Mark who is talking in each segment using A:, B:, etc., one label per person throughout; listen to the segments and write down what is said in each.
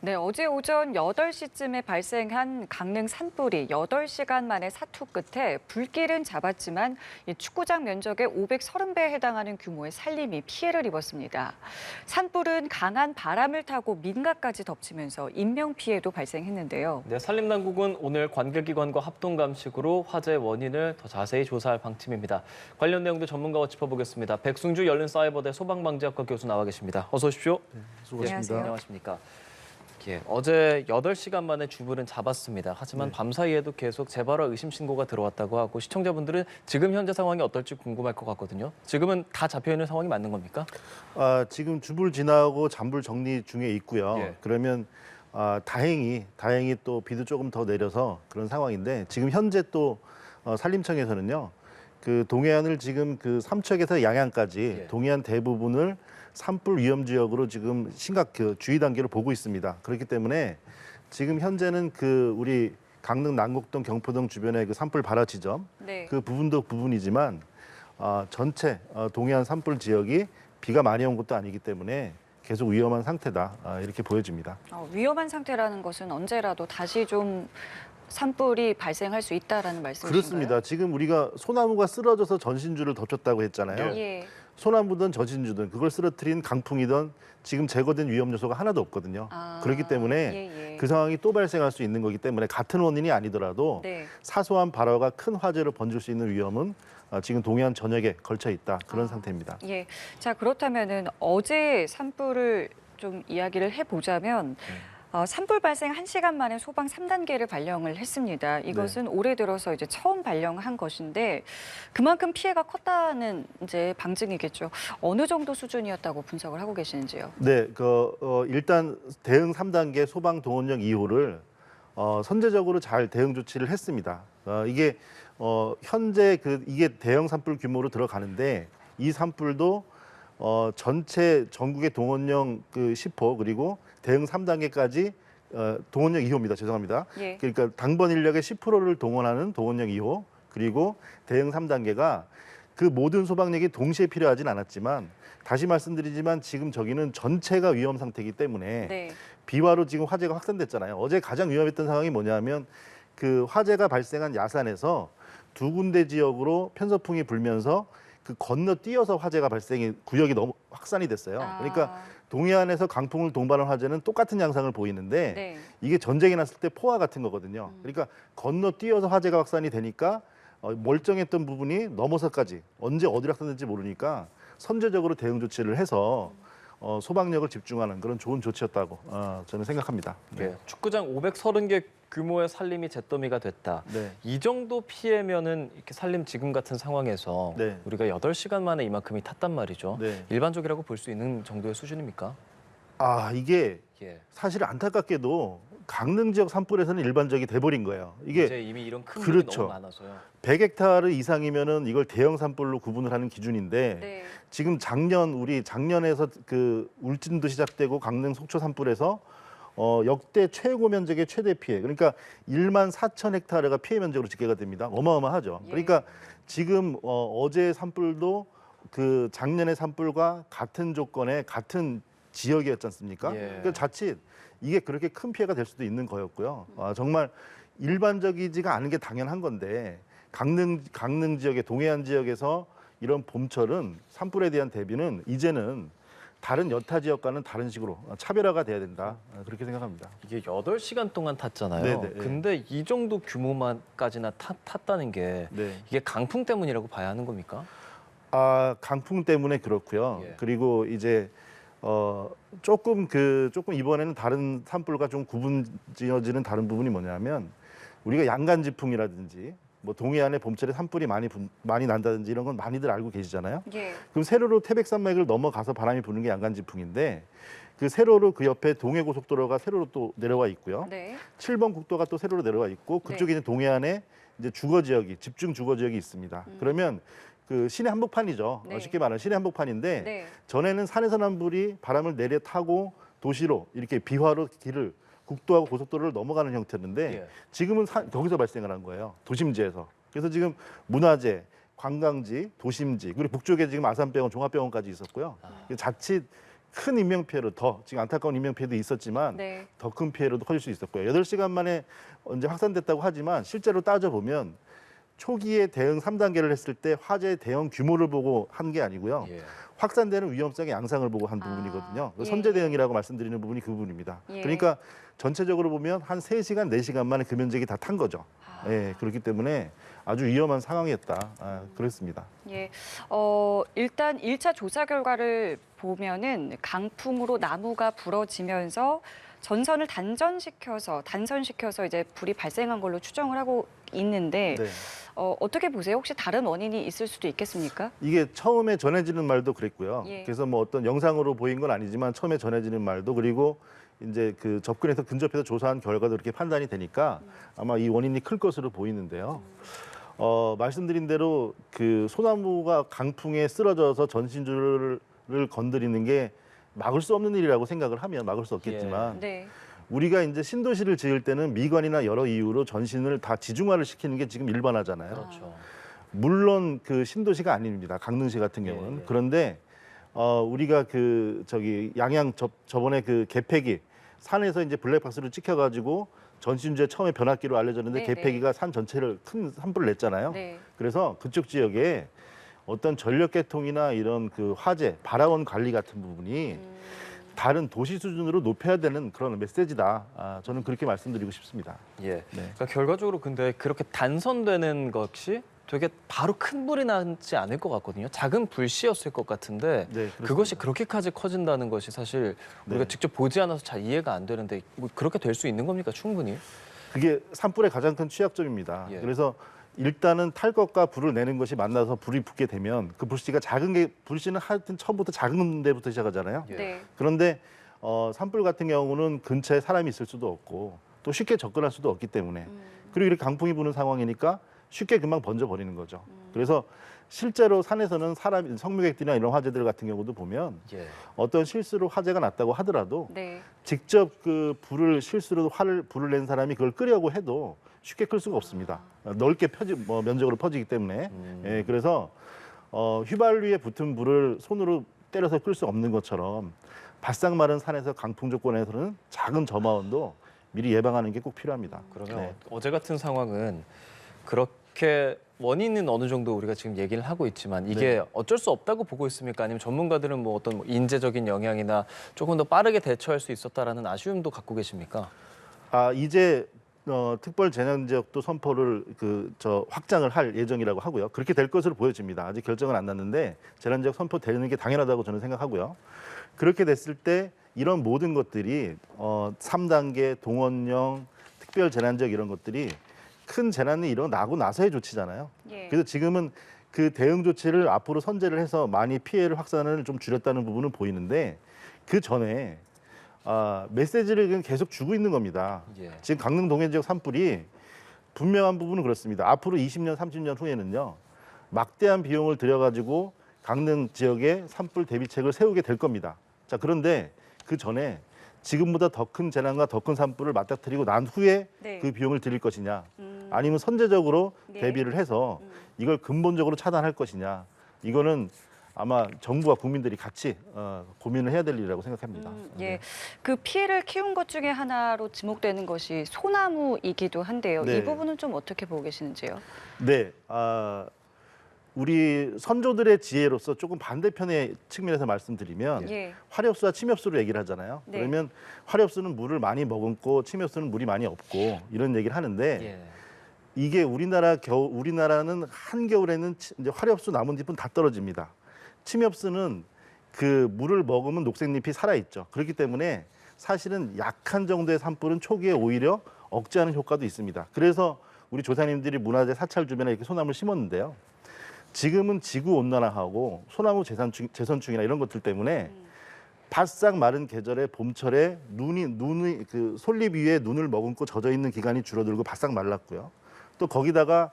A: 네, 어제 오전 8시쯤에 발생한 강릉 산불이 8시간 만에 사투 끝에 불길은 잡았지만 이 축구장 면적의 530배에 해당하는 규모의 산림이 피해를 입었습니다. 산불은 강한 바람을 타고 민가까지 덮치면서 인명피해도 발생했는데요.
B: 네, 산림당국은 오늘 관계기관과 합동감식으로 화재 원인을 더 자세히 조사할 방침입니다. 관련 내용도 전문가와 짚어보겠습니다. 백승주 열린사이버대 소방방지학과 교수 나와 계십니다. 어서 오십시오.
C: 네, 수고하셨습니다.
B: 안녕하십니까. 예, 어제 8시간 만에 주불은 잡았습니다. 하지만 밤사이에도 계속 재발화 의심 신고가 들어왔다고 하고 시청자분들은 지금 현재 상황이 어떨지 궁금할 것 같거든요. 지금은 다 잡혀있는 상황이 맞는 겁니까?
C: 지금 주불 지나고 잔불 정리 중에 있고요.
B: 예.
C: 그러면 다행히 또 비도 조금 더 내려서 그런 상황인데 지금 현재 또 산림청에서는요. 그 동해안을 지금 그 삼척에서 양양까지
B: 예.
C: 동해안 대부분을 산불 위험 지역으로 지금 심각 주의 단계로 보고 있습니다. 그렇기 때문에 지금 현재는 그 우리 강릉 남곡동 경포동 주변의 그 산불 발화 지점
A: 네.
C: 그 부분도 부분이지만 전체 동해안 산불 지역이 비가 많이 온 것도 아니기 때문에 계속 위험한 상태다 이렇게 보여집니다.
A: 위험한 상태라는 것은 언제라도 다시 좀 산불이 발생할 수 있다라는 말씀이신가요?
C: 그렇습니다. 지금 우리가 소나무가 쓰러져서 전신주를 덮쳤다고 했잖아요.
A: 예.
C: 소나무든 전신주든 그걸 쓰러뜨린 강풍이든 지금 제거된 위험 요소가 하나도 없거든요. 그렇기 때문에 그 상황이 또 발생할 수 있는 거기 때문에 같은 원인이 아니더라도
A: 네.
C: 사소한 발화가 큰 화재로 번질 수 있는 위험은 지금 동해안 전역에 걸쳐 있다 그런 상태입니다.
A: 예. 자, 그렇다면은 어제 산불을 좀 이야기를 해보자면 산불 발생 1시간 만에 소방 3단계를 발령을 했습니다. 이것은 올해 들어서 이제 처음 발령한 것인데 그만큼 피해가 컸다는 이제 방증이겠죠. 어느 정도 수준이었다고 분석을 하고 계시는지요?
C: 네, 일단 대응 3단계 소방 동원령 2호를 선제적으로 잘 대응 조치를 했습니다. 이게 현재 이게 대형 산불 규모로 들어가는데 이 산불도 전체 전국의 동원령 10호 그리고 대응 3단계까지 동원령 2호입니다. 죄송합니다.
A: 예.
C: 그러니까 당번 인력의 10%를 동원하는 동원령 2호 그리고 대응 3단계가 그 모든 소방력이 동시에 필요하진 않았지만 다시 말씀드리지만 지금 저기는 전체가 위험 상태이기 때문에
A: 네.
C: 비화로 지금 화재가 확산됐잖아요. 어제 가장 위험했던 상황이 뭐냐면 그 화재가 발생한 야산에서 두 군데 지역으로 편서풍이 불면서 그 건너뛰어서 화재가 구역이 너무 확산이 됐어요. 그러니까 동해안에서 강풍을 동반한 화재는 똑같은 양상을 보이는데
A: 네.
C: 이게 전쟁이 났을 때 포화 같은 거거든요. 그러니까 건너뛰어서 화재가 확산이 되니까 멀쩡했던 부분이 넘어서까지 언제 어디로 확산될지 모르니까 선제적으로 대응 조치를 해서 소방력을 집중하는 그런 좋은 조치였다고 저는 생각합니다.
B: 네. 축구장 530개 규모의 산림이 잿더미가 됐다.
C: 네.
B: 이 정도 피해면은 이렇게 산림 지금 같은 상황에서
C: 네.
B: 우리가 8시간 만에 이만큼이 탔단 말이죠.
C: 네.
B: 일반적이라고 볼 수 있는 정도의 수준입니까?
C: 이게
B: 예.
C: 사실 안타깝게도 강릉 지역 산불에서는 일반적이 돼버린 거예요. 이게
B: 이제 이미 이런 큰 물이
C: 그렇죠.
B: 너무 많아서요.
C: 100헥타르 이상이면은 이걸 대형 산불로 구분을 하는 기준인데
A: 네.
C: 지금 작년에서 그 울진도 시작되고 강릉 속초 산불에서 역대 최고 면적의 최대 피해 그러니까 1만 4천 헥타르가 피해 면적으로 집계가 됩니다. 어마어마하죠.
A: 예.
C: 그러니까 지금 어제 산불도 그 작년의 산불과 같은 조건의 같은 지역이었지 않습니까?
B: 예.
C: 그러니까 자칫 이게 그렇게 큰 피해가 될 수도 있는 거였고요. 정말 일반적이지가 않은 게 당연한 건데 강릉 지역의 동해안 지역에서 이런 봄철은 산불에 대한 대비는 이제는 다른 여타 지역과는 다른 식으로 차별화가 돼야 된다. 그렇게 생각합니다.
B: 이게 8시간 동안 탔잖아요.
C: 네네.
B: 근데 이 정도 규모만까지나 탔다는 게
C: 네.
B: 이게 강풍 때문이라고 봐야 하는 겁니까?
C: 강풍 때문에 그렇고요.
B: 예.
C: 그리고 이제 조금 이번에는 다른 산불과 좀 구분지어지는 다른 부분이 뭐냐면 우리가 양간지풍이라든지 뭐 동해안에 봄철에 산불이 많이 난다든지 이런 건 많이들 알고 계시잖아요.
A: 예.
C: 그럼 세로로 태백산맥을 넘어가서 바람이 부는 게 양간지풍인데 그 세로로 그 옆에 동해고속도로가 세로로 또 내려와 있고요.
A: 네.
C: 7번 국도가 또 세로로 내려와 있고 그쪽에 이제 동해안에 이제 집중 주거 지역이 있습니다. 그러면 그 시내 한복판이죠.
A: 네.
C: 쉽게 말하면 시내 한복판인데
A: 네.
C: 전에는 산에서 난 불이 바람을 내려 타고 도시로 이렇게 비화로 국도하고 고속도로를 넘어가는 형태였는데
B: 예.
C: 지금은 거기서 발생을 한 거예요. 도심지에서. 그래서 지금 문화재, 관광지, 도심지 그리고 북쪽에 지금 아산병원, 종합병원까지 있었고요. 자칫 큰 인명 피해로 더 지금 안타까운 인명 피해도 있었지만
A: 네.
C: 더 큰 피해로도 커질 수 있었고요. 8시간 만에 언제 확산됐다고 하지만 실제로 따져보면 초기에 대응 3단계를 했을 때 화재 대응 규모를 보고 한 게 아니고요.
B: 예.
C: 확산되는 위험성의 양상을 보고 한 부분이거든요.
A: 예,
C: 선제
A: 예.
C: 대응이라고 말씀드리는 부분이 그 부분입니다.
A: 예.
C: 그러니까 전체적으로 보면 한 3시간, 4시간 만에 그 면적이 다 탄 거죠.
A: 아.
C: 예, 그렇기 때문에 아주 위험한 상황이었다. 그렇습니다.
A: 예. 일단 1차 조사 결과를 보면은 강풍으로 나무가 부러지면서 전선을 단선시켜서 이제 불이 발생한 걸로 추정을 하고 있는데
C: 네.
A: 어떻게 보세요? 혹시 다른 원인이 있을 수도 있겠습니까?
C: 이게 처음에 전해지는 말도 그랬고요.
A: 예.
C: 그래서 뭐 어떤 영상으로 보인 건 아니지만 처음에 전해지는 말도 그리고 이제 그 접근해서 근접해서 조사한 결과도 이렇게 판단이 되니까 아마 이 원인이 클 것으로 보이는데요. 말씀드린 대로 그 소나무가 강풍에 쓰러져서 전신줄을 건드리는 게 막을 수 없는 일이라고 생각을 하면 막을 수 없겠지만
A: 네.
C: 우리가 이제 신도시를 지을 때는 미관이나 여러 이유로 전신을 다 지중화를 시키는 게 지금 일반화잖아요.
B: 그렇죠.
C: 물론 그 신도시가 아닙니다. 강릉시 같은 경우는.
B: 예.
C: 그런데 우리가 그 저기 양양 저번에 그 개폐기 산에서 이제 블랙박스를 찍혀가지고 전신주에 처음에 변압기로 알려졌는데
A: 네,
C: 개폐기가 산 전체를 큰 산불을 냈잖아요.
A: 네.
C: 그래서 그쪽 지역에 어떤 전력 개통이나 이런 그 화재, 발화원 관리 같은 부분이 다른 도시 수준으로 높여야 되는 그런 메시지다. 저는 그렇게 말씀드리고 싶습니다.
B: 예.
C: 네.
B: 그러니까 결과적으로 근데 그렇게 단선되는 것이 되게 바로 큰 불이 나지 않을 것 같거든요. 작은 불씨였을 것 같은데
C: 네, 그렇습니다.
B: 그것이 그렇게까지 커진다는 것이 사실 우리가
C: 네.
B: 직접 보지 않아서 잘 이해가 안 되는데 뭐 그렇게 될 수 있는 겁니까? 충분히?
C: 그게 산불의 가장 큰 취약점입니다.
B: 예.
C: 그래서 일단은 탈 것과 불을 내는 것이 만나서 불이 붙게 되면 그 불씨가 작은 게 불씨는 하여튼 처음부터 작은 데부터 시작하잖아요.
B: 예.
A: 네.
C: 그런데 산불 같은 경우는 근처에 사람이 있을 수도 없고 또 쉽게 접근할 수도 없기 때문에 그리고 이렇게 강풍이 부는 상황이니까 쉽게 금방 번져버리는 거죠. 그래서 실제로 산에서는 사람 성묘객들이나 이런 화재들 같은 경우도 보면
B: 예.
C: 어떤 실수로 화재가 났다고 하더라도
A: 네.
C: 직접 그 불을 실수로 불을 낸 사람이 그걸 끄려고 해도 쉽게 끌 수가 없습니다. 넓게 면적으로 퍼지기 때문에. 예, 그래서 휘발유에 붙은 불을 손으로 때려서 끌 수 없는 것처럼 바싹 마른 산에서 강풍 조건에서는 작은 점화원도 미리 예방하는 게 꼭 필요합니다.
B: 그러면
C: 네.
B: 어제 같은 상황은 그렇게 원인은 어느 정도 우리가 지금 얘기를 하고 있지만 이게
C: 네.
B: 어쩔 수 없다고 보고 있습니까? 아니면 전문가들은 뭐 어떤 뭐 인재적인 영향이나 조금 더 빠르게 대처할 수 있었다라는 아쉬움도 갖고 계십니까?
C: 이제 특별 재난 지역도 선포를 확장을 할 예정이라고 하고요. 그렇게 될 것으로 보여집니다. 아직 결정은 안 났는데 재난 지역 선포되는 게 당연하다고 저는 생각하고요. 그렇게 됐을 때 이런 모든 것들이 3단계 동원령 특별 재난 지역 이런 것들이 큰 재난이 일어나고 나서의 조치잖아요.
A: 예.
C: 그래서 지금은 그 대응 조치를 앞으로 선제를 해서 많이 피해를 확산을 좀 줄였다는 부분은 보이는데 그 전에 메시지를 계속 주고 있는 겁니다.
B: 예.
C: 지금 강릉 동해 지역 산불이 분명한 부분은 그렇습니다. 앞으로 20년, 30년 후에는요. 막대한 비용을 들여가지고 강릉 지역에 산불 대비책을 세우게 될 겁니다. 자, 그런데 그 전에 지금보다 더 큰 재난과 더 큰 산불을 맞닥뜨리고 난 후에
A: 네.
C: 그 비용을 들일 것이냐 아니면 선제적으로
A: 네.
C: 대비를 해서 이걸 근본적으로 차단할 것이냐 이거는 아마 정부와 국민들이 같이 고민을 해야 될 일이라고 생각합니다.
A: 예. 그 피해를 키운 것 중에 하나로 지목되는 것이 소나무이기도 한데요.
C: 네.
A: 이 부분은 좀 어떻게 보고 계시는지요?
C: 네, 우리 선조들의 지혜로서 조금 반대편의 측면에서 말씀드리면
A: 예.
C: 화력수와 침엽수로 얘기를 하잖아요.
A: 네.
C: 그러면 화력수는 물을 많이 머금고 침엽수는 물이 많이 없고 이런 얘기를 하는데
B: 예.
C: 이게 우리나라는 한겨울에는 이제 화력수 나뭇잎은 다 떨어집니다. 침엽수는 그 물을 머금은 녹색잎이 살아있죠. 그렇기 때문에 사실은 약한 정도의 산불은 초기에 오히려 억제하는 효과도 있습니다. 그래서 우리 조상님들이 문화재 사찰 주변에 이렇게 소나무를 심었는데요. 지금은 지구 온난화하고 소나무 재선충이나 이런 것들 때문에 바싹 마른 계절에 봄철에 눈이 그 솔잎 위에 눈을 머금고 젖어 있는 기간이 줄어들고 바싹 말랐고요. 또 거기다가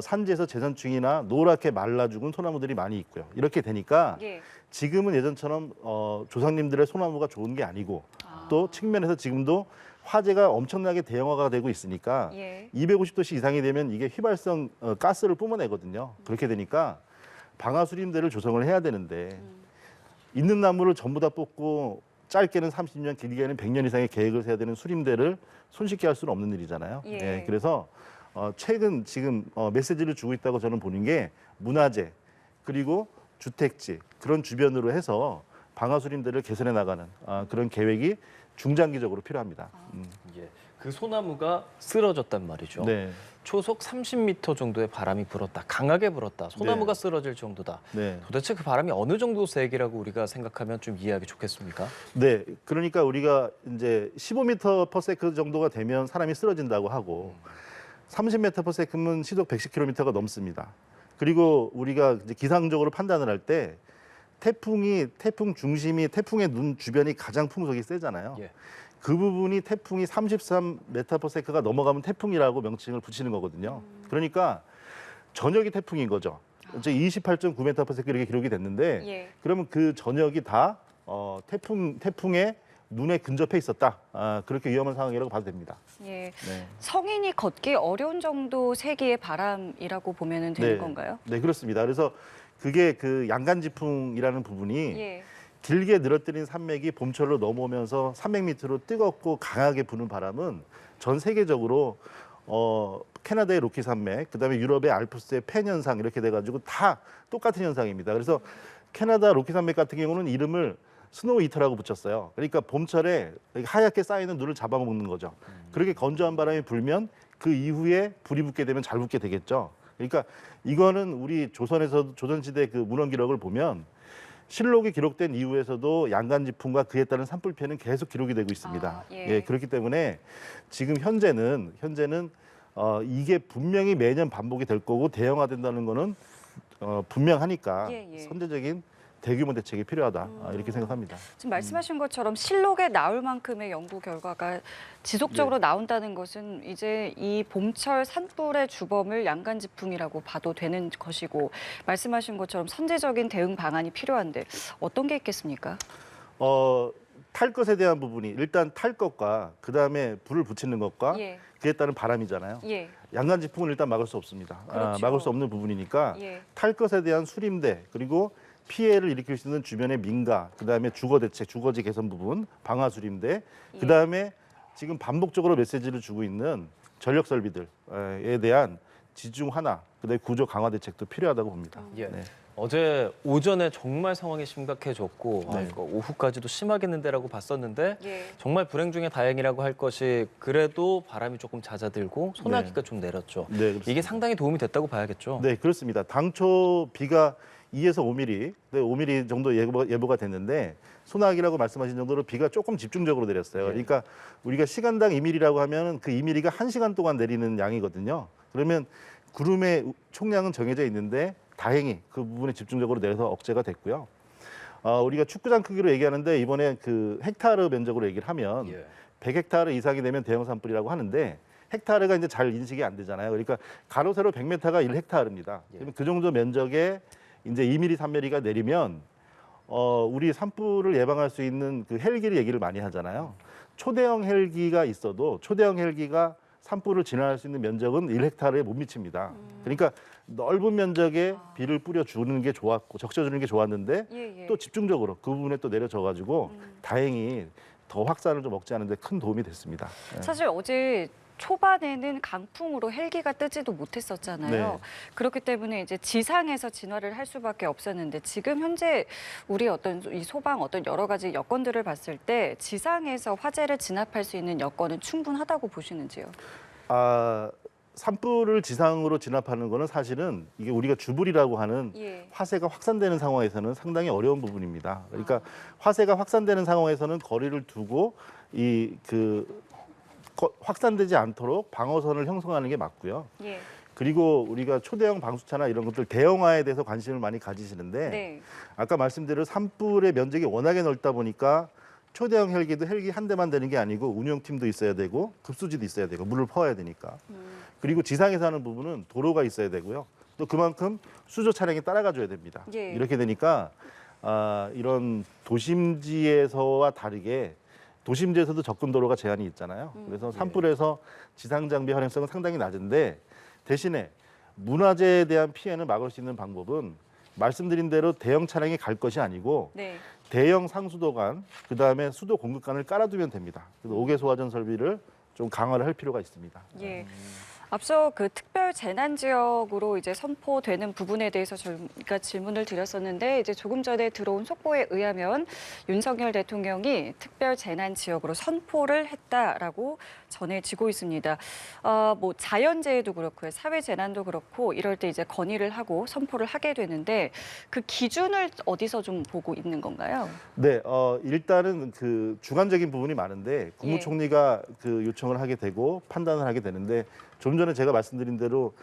C: 산지에서 재선충이나 노랗게 말라 죽은 소나무들이 많이 있고요. 이렇게 되니까
A: 예.
C: 지금은 예전처럼 조상님들의 소나무가 좋은 게 아니고 또 측면에서 지금도 화재가 엄청나게 대형화가 되고 있으니까
A: 예.
C: 250도씨 이상이 되면 이게 휘발성 가스를 뿜어내거든요. 그렇게 되니까 방아수림대를 조성을 해야 되는데 있는 나무를 전부 다 뽑고 짧게는 30년, 길게는 100년 이상의 계획을 세야 되는 수림대를 손쉽게 할 수는 없는 일이잖아요.
A: 예.
C: 그래서 최근 지금 메시지를 주고 있다고 저는 보는 게 문화재 그리고 주택지 그런 주변으로 해서 방화수림대를 개선해 나가는 그런 계획이 중장기적으로 필요합니다.
B: 예. 그 소나무가 쓰러졌단 말이죠.
C: 네.
B: 초속 30m 정도의 바람이 불었다. 강하게 불었다. 소나무가
C: 네.
B: 쓰러질 정도다.
C: 네.
B: 도대체 그 바람이 어느 정도 세기라고 우리가 생각하면 좀 이해하기 좋겠습니까?
C: 네, 그러니까 우리가 이제 15m/s 정도가 되면 사람이 쓰러진다고 하고 30m/s면 시속 110km가 넘습니다. 그리고 우리가 이제 기상적으로 판단을 할 때 태풍 중심이 태풍의 눈 주변이 가장 풍속이 세잖아요.
B: 예.
C: 그 부분이 태풍이 33m/s가 넘어가면 태풍이라고 명칭을 붙이는 거거든요. 그러니까 전역이 태풍인 거죠. 이제 28.9m/s 이렇게 기록이 됐는데
A: 예.
C: 그러면 그 전역이 다 태풍의 눈에 근접해 있었다. 그렇게 위험한 상황이라고 봐도 됩니다.
A: 예.
C: 네.
A: 성인이 걷기 어려운 정도 세기의 바람이라고 보면 되는 건가요?
C: 네, 그렇습니다. 그래서 그게 그 양간지풍이라는 부분이
A: 예.
C: 길게 늘어뜨린 산맥이 봄철로 넘어오면서 300m로 뜨겁고 강하게 부는 바람은 전 세계적으로 캐나다의 로키 산맥, 그다음에 유럽의 알프스의 팬 현상 이렇게 돼가지고 다 똑같은 현상입니다. 그래서 캐나다 로키 산맥 같은 경우는 이름을 스노우 이터라고 붙였어요. 그러니까 봄철에 하얗게 쌓이는 눈을 잡아먹는 거죠. 그렇게 건조한 바람이 불면 그 이후에 불이 붙게 되면 잘 붙게 되겠죠. 그러니까 이거는 우리 조선시대 그 문헌 기록을 보면 실록이 기록된 이후에서도 양간지풍과 그에 따른 산불 피해는 계속 기록이 되고 있습니다.
A: 예.
C: 그렇기 때문에 지금 현재는 이게 분명히 매년 반복이 될 거고 대형화된다는 거는 분명하니까
A: 예, 예.
C: 선제적인 대규모 대책이 필요하다 이렇게 생각합니다.
A: 지금 말씀하신 것처럼 실록에 나올 만큼의 연구 결과가 지속적으로 나온다는 것은 이제 이 봄철 산불의 주범을 양간지풍이라고 봐도 되는 것이고 말씀하신 것처럼 선제적인 대응 방안이 필요한데 어떤 게 있겠습니까?
C: 탈 것에 대한 부분이 일단 탈 것과 그다음에 불을 붙이는 것과
A: 예.
C: 그에 따른 바람이잖아요.
A: 예.
C: 양간지풍은 일단 막을 수 없습니다.
A: 그렇죠.
C: 막을 수 없는 부분이니까
A: 예.
C: 탈 것에 대한 수림대 그리고 피해를 일으킬 수 있는 주변의 민가, 그다음에 주거 대책, 주거지 개선 부분, 방화 수림대, 그다음에 지금 반복적으로 메시지를 주고 있는 전력 설비들에 대한 지중 하나, 그다음에 구조 강화 대책도 필요하다고 봅니다.
B: 예.
C: 네.
B: 어제 오전에 정말 상황이 심각해졌고
C: 네.
B: 이거 오후까지도 심하겠는데라고 봤었는데
A: 예.
B: 정말 불행 중에 다행이라고 할 것이 그래도 바람이 조금 잦아들고 소나기가 좀 내렸죠.
C: 네, 그렇습니다.
B: 이게 상당히 도움이 됐다고 봐야겠죠.
C: 네, 그렇습니다. 당초 비가 2에서 5mm, 5mm 정도 예보가 됐는데 소나기라고 말씀하신 정도로 비가 조금 집중적으로 내렸어요. 그러니까 우리가 시간당 2mm라고 하면 그 2mm가 1시간 동안 내리는 양이거든요. 그러면 구름의 총량은 정해져 있는데 다행히 그 부분에 집중적으로 내려서 억제가 됐고요. 우리가 축구장 크기로 얘기하는데 이번에 그 헥타르 면적으로 얘기를 하면
B: 예.
C: 100헥타르 이상이 되면 대형 산불이라고 하는데 헥타르가 이제 잘 인식이 안 되잖아요. 그러니까 가로 세로 100m가 1헥타르입니다. 그러면 그 정도 면적에 이제 2mm, 3mm가 내리면 우리 산불을 예방할 수 있는 그 헬기를 얘기를 많이 하잖아요. 초대형 헬기가 있어도 초대형 헬기가 산불을 진화할 수 있는 면적은 1헥타르에 못 미칩니다. 그러니까 넓은 면적에 비를 뿌려주는 게 좋았고 적셔주는 게 좋았는데
A: 예, 예.
C: 또 집중적으로 그 부분에 또 내려져가지고 다행히 더 확산을 좀 억제하는 데 큰 도움이 됐습니다. 네.
A: 사실 어제 초반에는 강풍으로 헬기가 뜨지도 못했었잖아요.
C: 네.
A: 그렇기 때문에 이제 지상에서 진화를 할 수밖에 없었는데 지금 현재 우리 어떤 이 소방 어떤 여러 가지 여건들을 봤을 때 지상에서 화재를 진압할 수 있는 여건은 충분하다고 보시는지요?
C: 산불을 지상으로 진압하는 거는 사실은 이게 우리가 주불이라고 하는
A: 예.
C: 화세가 확산되는 상황에서는 상당히 어려운 부분입니다. 그러니까 화세가 확산되는 상황에서는 거리를 두고 확산되지 않도록 방어선을 형성하는 게 맞고요.
A: 예.
C: 그리고 우리가 초대형 방수차나 이런 것들 대형화에 대해서 관심을 많이 가지시는데
A: 네.
C: 아까 말씀드린 산불의 면적이 워낙에 넓다 보니까 초대형 헬기도 헬기 한 대만 되는 게 아니고 운영팀도 있어야 되고 급수지도 있어야 되고 물을 퍼야 되니까 그리고 지상에서 하는 부분은 도로가 있어야 되고요. 또 그만큼 수조 차량이 따라가줘야 됩니다.
A: 예.
C: 이렇게 되니까 이런 도심지에서와 다르게 도심지에서도 접근 도로가 제한이 있잖아요. 그래서 산불에서 지상 장비 활용성은 상당히 낮은데 대신에 문화재에 대한 피해는 막을 수 있는 방법은 말씀드린 대로 대형 차량이 갈 것이 아니고
A: 네.
C: 대형 상수도관, 그다음에 수도 공급관을 깔아두면 됩니다. 그래서 5개 소화전 설비를 좀 강화를 할 필요가 있습니다.
A: 예. 앞서 그 특별 재난 지역으로 이제 선포되는 부분에 대해서 저희가 질문을 드렸었는데 이제 조금 전에 들어온 속보에 의하면 윤석열 대통령이 특별 재난 지역으로 선포를 했다라고 전해지고 있습니다. 뭐 자연재해도 그렇고요, 사회 재난도 그렇고 이럴 때 이제 건의를 하고 선포를 하게 되는데 그 기준을 어디서 좀 보고 있는 건가요?
C: 네, 일단은 그 주관적인 부분이 많은데 국무총리가 그 요청을 하게 되고 판단을 하게 되는데 좀 전에 제가 말씀드린 대로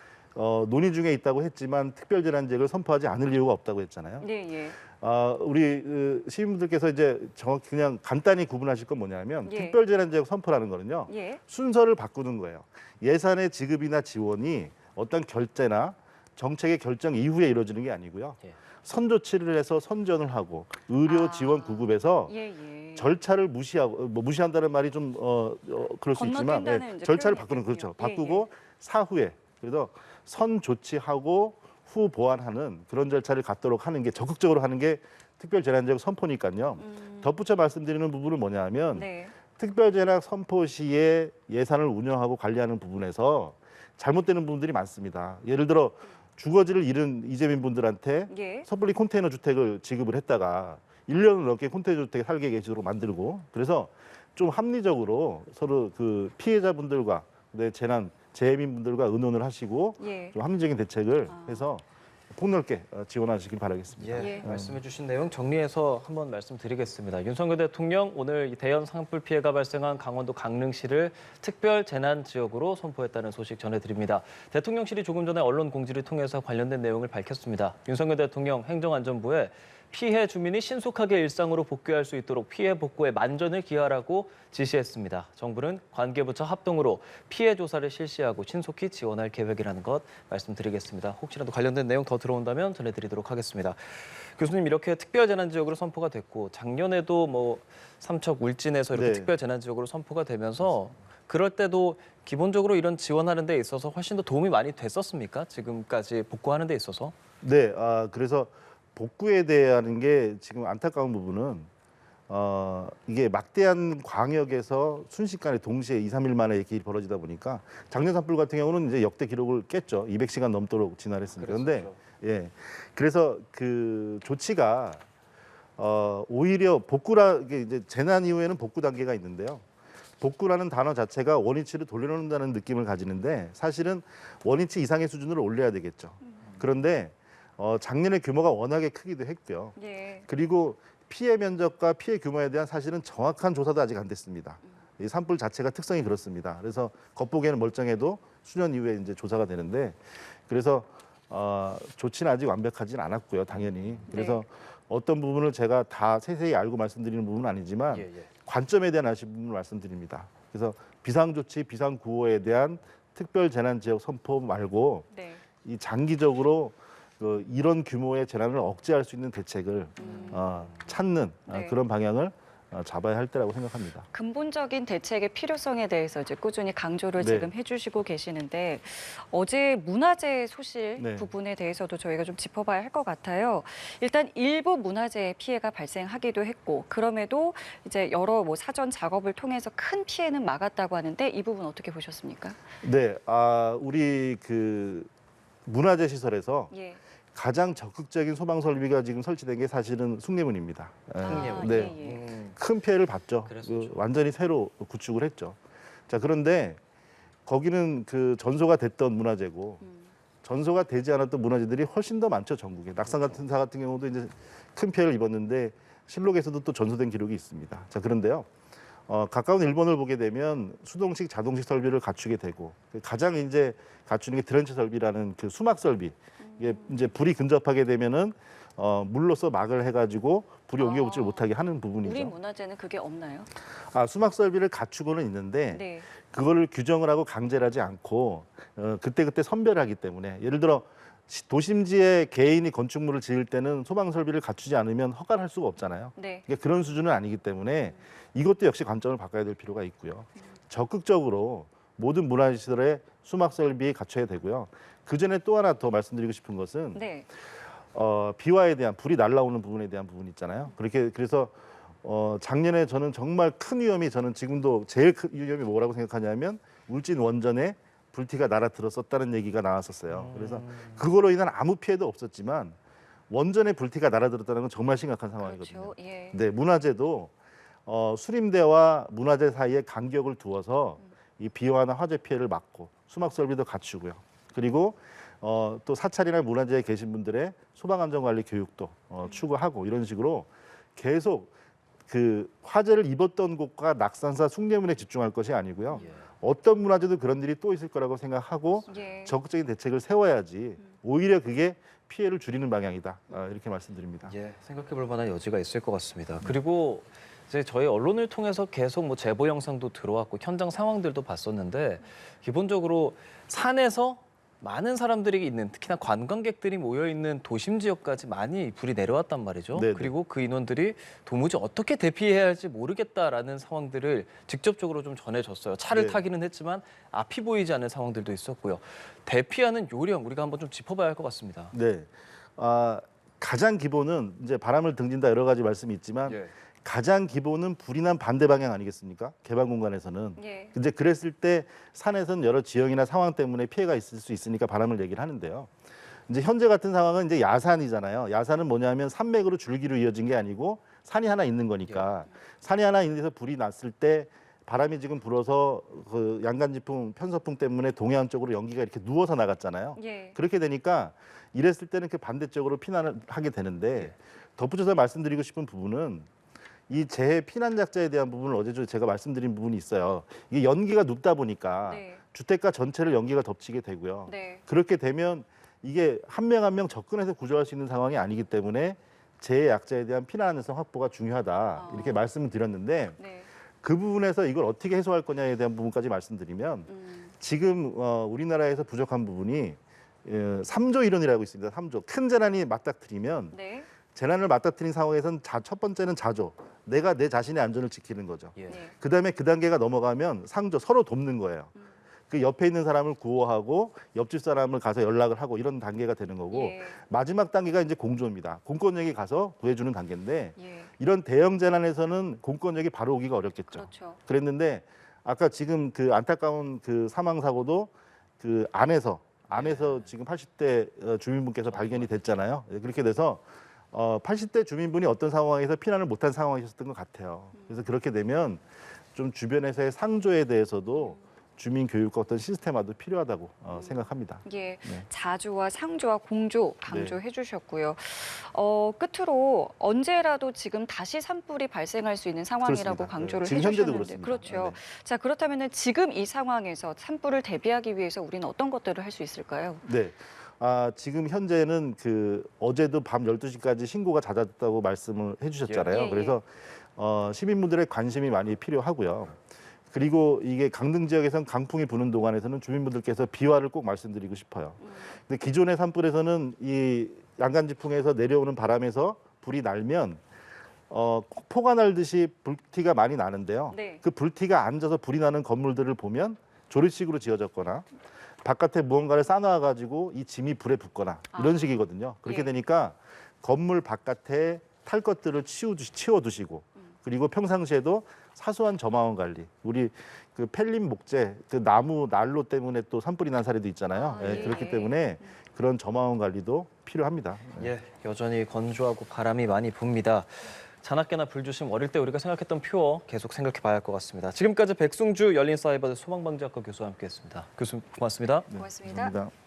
C: 논의 중에 있다고 했지만 특별재난지역을 선포하지 않을 이유가 없다고 했잖아요.
A: 네, 예.
C: 우리 시민분들께서 이제 정확히 그냥 간단히 구분하실 건 뭐냐면
A: 예.
C: 특별재난지역 선포라는 거는요.
A: 예.
C: 순서를 바꾸는 거예요. 예산의 지급이나 지원이 어떤 결제나 정책의 결정 이후에 이루어지는 게 아니고요.
B: 예.
C: 선조치를 해서 선전을 하고 의료 지원 구급에서
A: 예, 예.
C: 절차를 무시하고 뭐 무시한다는 말이 좀 그럴 수 있지만
A: 건너뛴다는 이제
C: 절차를
A: 표현이
C: 바꾸는
A: 있겠군요.
C: 그렇죠. 바꾸고 사후에 그래서 선 조치하고 후 보완하는 그런 절차를 갖도록 하는 게 적극적으로 하는 게 특별재난지역 선포니까요. 덧붙여 말씀드리는 부분은 뭐냐면
A: 네.
C: 특별재난 선포 시에 예산을 운영하고 관리하는 부분에서 잘못되는 부분들이 많습니다. 예를 들어 주거지를 잃은 이재민 분들한테
A: 예.
C: 섣불리 컨테이너 주택을 지급을 했다가 1년을 넘게 컨테이너 주택에 살게 계시도록 만들고 그래서 좀 합리적으로 서로 그 피해자분들과 재해민분들과 의논을 하시고
A: 예.
C: 좀 합리적인 대책을 해서 폭넓게 지원하시길 바라겠습니다.
B: 예,
A: 예.
B: 말씀해주신 내용 정리해서 한번 말씀드리겠습니다. 윤석열 대통령 오늘 이 대형 산불 피해가 발생한 강원도 강릉시를 특별 재난 지역으로 선포했다는 소식 전해드립니다. 대통령실이 조금 전에 언론 공지를 통해서 관련된 내용을 밝혔습니다. 윤석열 대통령 행정안전부에 피해 주민이 신속하게 일상으로 복귀할 수 있도록 피해 복구에 만전을 기하라고 지시했습니다. 정부는 관계부처 합동으로 피해 조사를 실시하고 신속히 지원할 계획이라는 것 말씀드리겠습니다. 혹시라도 관련된 내용 더 들어온다면 전해드리도록 하겠습니다. 교수님, 이렇게 특별재난지역으로 선포가 됐고 작년에도 뭐 삼척 울진에서 이렇게
C: 네.
B: 특별재난지역으로 선포가 되면서 그럴 때도 기본적으로 이런 지원하는 데 있어서 훨씬 더 도움이 많이 됐었습니까? 지금까지 복구하는 데 있어서?
C: 네, 그래서 복구에 대한 게 지금 안타까운 부분은 이게 막대한 광역에서 순식간에 동시에 2, 3일 만에 이렇게 일이 벌어지다 보니까 작년 산불 같은 경우는 이제 역대 기록을 깼죠. 200시간 넘도록 진화했으니까. 그런데 예, 그래서 그 조치가 오히려 이게 이제 재난 이후에는 복구 단계가 있는데요. 복구라는 단어 자체가 원위치를 돌려놓는다는 느낌을 가지는데 사실은 원위치 이상의 수준으로 올려야 되겠죠. 그런데 작년의 규모가 워낙에 크기도 했고요.
A: 예.
C: 그리고 피해 면적과 피해 규모에 대한 사실은 정확한 조사도 아직 안 됐습니다. 이 산불 자체가 특성이 그렇습니다. 그래서 겉보기에는 멀쩡해도 수년 이후에 이제 조사가 되는데 그래서 조치는 아직 완벽하진 않았고요, 당연히. 그래서 어떤 부분을 제가 다 세세히 알고 말씀드리는 부분은 아니지만 관점에 대한 아쉬운 부분을 말씀드립니다. 그래서 비상조치, 비상구호에 대한 특별재난지역 선포 말고
A: 네.
C: 이 장기적으로 이런 규모의 재난을 억제할 수 있는 대책을 찾는
A: 네.
C: 그런 방향을 잡아야 할 때라고 생각합니다.
A: 근본적인 대책의 필요성에 대해서 이제 꾸준히 강조를
C: 네.
A: 지금 해주시고 계시는데 어제 문화재 소실
C: 네.
A: 부분에 대해서도 저희가 좀 짚어봐야 할 것 같아요. 일단 일부 문화재 피해가 발생하기도 했고 그럼에도 이제 여러 뭐 사전 작업을 통해서 큰 피해는 막았다고 하는데 이 부분 어떻게 보셨습니까?
C: 네, 우리 그 문화재 시설에서
A: 예.
C: 가장 적극적인 소방 설비가 지금 설치된 게 사실은 숭례문입니다.
B: 숭례문.
C: 네.
A: 예, 예.
C: 큰 피해를 봤죠.
B: 그랬었죠.
C: 완전히 새로 구축을 했죠. 자, 그런데 거기는 그 전소가 됐던 문화재고 전소가 되지 않았던 문화재들이 훨씬 더 많죠, 전국에. 낙산 같은 사 같은 경우도 이제 큰 피해를 입었는데 실록에서도 또 전소된 기록이 있습니다. 자, 그런데요. 가까운 일본을 보게 되면 수동식, 자동식 설비를 갖추게 되고 가장 이제 갖추는 게 드렌치 설비라는 그 수막 설비. 이게 이제 불이 근접하게 되면은 물로써 막을 해가지고 불이 옮겨붙지를 못하게 하는 부분이죠.
A: 우리 문화재는 그게 없나요?
C: 수막 설비를 갖추고는 있는데
A: 네.
C: 그거를 규정을 하고 강제를 하지 않고 그때그때 선별하기 때문에 예를 들어 도심지에 개인이 건축물을 지을 때는 소방 설비를 갖추지 않으면 허가를 할 수가 없잖아요.
A: 네.
C: 그러니까 그런 수준은 아니기 때문에 이것도 역시 관점을 바꿔야 될 필요가 있고요. 적극적으로 모든 문화시설에 수막 설비 갖춰야 되고요. 그 전에 또 하나 더 말씀드리고 싶은 것은
A: 네.
C: 비와에 대한 불이 날라오는 부분에 대한 부분 있잖아요. 그래서 작년에 저는 정말 큰 위험이 저는 지금도 제일 큰 위험이 뭐라고 생각하냐면 울진 원전에 불티가 날아들었었다는 얘기가 나왔었어요. 그래서 그거로 인한 아무 피해도 없었지만 원전에 불티가 날아들었다는 건 정말 심각한 상황이거든요.
A: 그렇죠. 예.
C: 네, 문화재도 수림대와 문화재 사이에 간격을 두어서 이 비와나 화재 피해를 막고 수막 설비도 갖추고요. 그리고 또 사찰이나 문화재에 계신 분들의 소방안전관리 교육도 추구하고 이런 식으로 계속 그 화재를 입었던 곳과 낙산사 숭례문에 집중할 것이 아니고요.
B: 예.
C: 어떤 문화재도 그런 일이 또 있을 거라고 생각하고
A: 예.
C: 적극적인 대책을 세워야지 오히려 그게 피해를 줄이는 방향이다. 이렇게 말씀드립니다.
B: 예, 생각해볼 만한 여지가 있을 것 같습니다. 그리고 이제 저희 언론을 통해서 계속 뭐 제보 영상도 들어왔고 현장 상황들도 봤었는데 기본적으로 산에서 많은 사람들이 있는 특히나 관광객들이 모여 있는 도심 지역까지 많이 불이 내려왔단 말이죠.
C: 네네.
B: 그리고 그 인원들이 도무지 어떻게 대피해야 할지 모르겠다라는 상황들을 직접적으로 좀 전해줬어요. 차를
C: 네.
B: 타기는 했지만 앞이 보이지 않는 상황들도 있었고요. 대피하는 요령 우리가 한번 좀 짚어봐야 할 것 같습니다.
C: 네, 가장 기본은 이제 바람을 등진다 여러 가지 말씀이 있지만
B: 예.
C: 가장 기본은 불이 난 반대 방향 아니겠습니까? 개방 공간에서는.
A: 예.
C: 이제 그랬을 때 산에서는 여러 지형이나 상황 때문에 피해가 있을 수 있으니까 바람을 얘기를 하는데요. 이제 현재 같은 상황은 이제 야산이잖아요. 야산은 뭐냐면 산맥으로 줄기로 이어진 게 아니고 산이 하나 있는 거니까 산이 하나 있는 데서 불이 났을 때 바람이 지금 불어서 그 양간지풍, 편서풍 때문에 동해안 쪽으로 연기가 이렇게 누워서 나갔잖아요.
A: 예.
C: 그렇게 되니까 이랬을 때는 그 반대쪽으로 피난을 하게 되는데 덧붙여서 말씀드리고 싶은 부분은 이 재해 피난약자에 대한 부분을 어제 제가 말씀드린 부분이 있어요. 이게 연기가 눕다 보니까
A: 네.
C: 주택가 전체를 연기가 덮치게 되고요.
A: 네.
C: 그렇게 되면 이게 한 명 한 명 접근해서 구조할 수 있는 상황이 아니기 때문에 재해 약자에 대한 피난 안전성 확보가 중요하다. 이렇게 말씀을 드렸는데
A: 네.
C: 그 부분에서 이걸 어떻게 해소할 거냐에 대한 부분까지 말씀드리면 지금 우리나라에서 부족한 부분이 3조 이론이라고 있습니다. 3조. 큰 재난이 맞닥뜨리면
A: 네.
C: 재난을 맞닥뜨린 상황에서는 첫 번째는 자조. 내가 내 자신의 안전을 지키는 거죠.
B: 예.
A: 네.
C: 그다음에 그 단계가 넘어가면 상조, 서로 돕는 거예요. 그 옆에 있는 사람을 구호하고 옆집 사람을 가서 연락을 하고 이런 단계가 되는 거고
A: 예.
C: 마지막 단계가 이제 공조입니다. 공권력이 가서 구해주는 단계인데
A: 예.
C: 이런 대형 재난에서는 공권력이 바로 오기가 어렵겠죠.
A: 그렇죠.
C: 그랬는데 아까 지금 그 안타까운 그 사망 사고도 그 안에서 지금 80대 주민분께서 발견이 됐잖아요. 그렇게 돼서 80대 주민분이 어떤 상황에서 피난을 못한 상황이셨던 것 같아요. 그래서 그렇게 되면 좀 주변에서의 상조에 대해서도 주민 교육과 어떤 시스템화도 필요하다고 생각합니다.
A: 예,
C: 네.
A: 자조와 상조와 공조 강조해 주셨고요. 끝으로 언제라도 지금 다시 산불이 발생할 수 있는 상황이라고
C: 그렇습니다.
A: 강조를
C: 지금
A: 해
C: 현재도
A: 주셨는데
C: 그렇습니다.
A: 그렇죠.
C: 네.
A: 자, 그렇다면 지금 이 상황에서 산불을 대비하기 위해서 우리는 어떤 것들을 할 수 있을까요?
C: 네. 지금 현재는 그 어제도 밤 12시까지 신고가 잦았다고 말씀을 해주셨잖아요.
A: 예, 예.
C: 그래서 시민분들의 관심이 많이 필요하고요. 그리고 이게 강릉 지역에서는 강풍이 부는 동안에서는 주민분들께서 비와를 꼭 말씀드리고 싶어요. 근데 기존의 산불에서는 이 양간지풍에서 내려오는 바람에서 불이 날면 포가 날듯이 불티가 많이 나는데요.
A: 네.
C: 그 불티가 앉아서 불이 나는 건물들을 보면 조립식으로 지어졌거나 바깥에 무언가를 싸놔가지고 이 짐이 불에 붙거나 이런 식이거든요. 그렇게
A: 예.
C: 되니까 건물 바깥에 탈 것들을 치워두시고 그리고 평상시에도 사소한 저마원 관리, 우리 그 펠린 목재, 그 나무 난로 때문에 또 산불이 난 사례도 있잖아요.
A: 예.
C: 그렇기 때문에 그런 저마원 관리도 필요합니다.
B: 예, 여전히 건조하고 바람이 많이 붑니다. 자나깨나 불조심 어릴 때 우리가 생각했던 표어 계속 생각해봐야 할 것 같습니다. 지지금까지 백승주 열린사이버대 소방방지학과 교수와 함께했습니다. 교수님 고맙습니다.
A: 고맙습니다.
C: 감사합니다.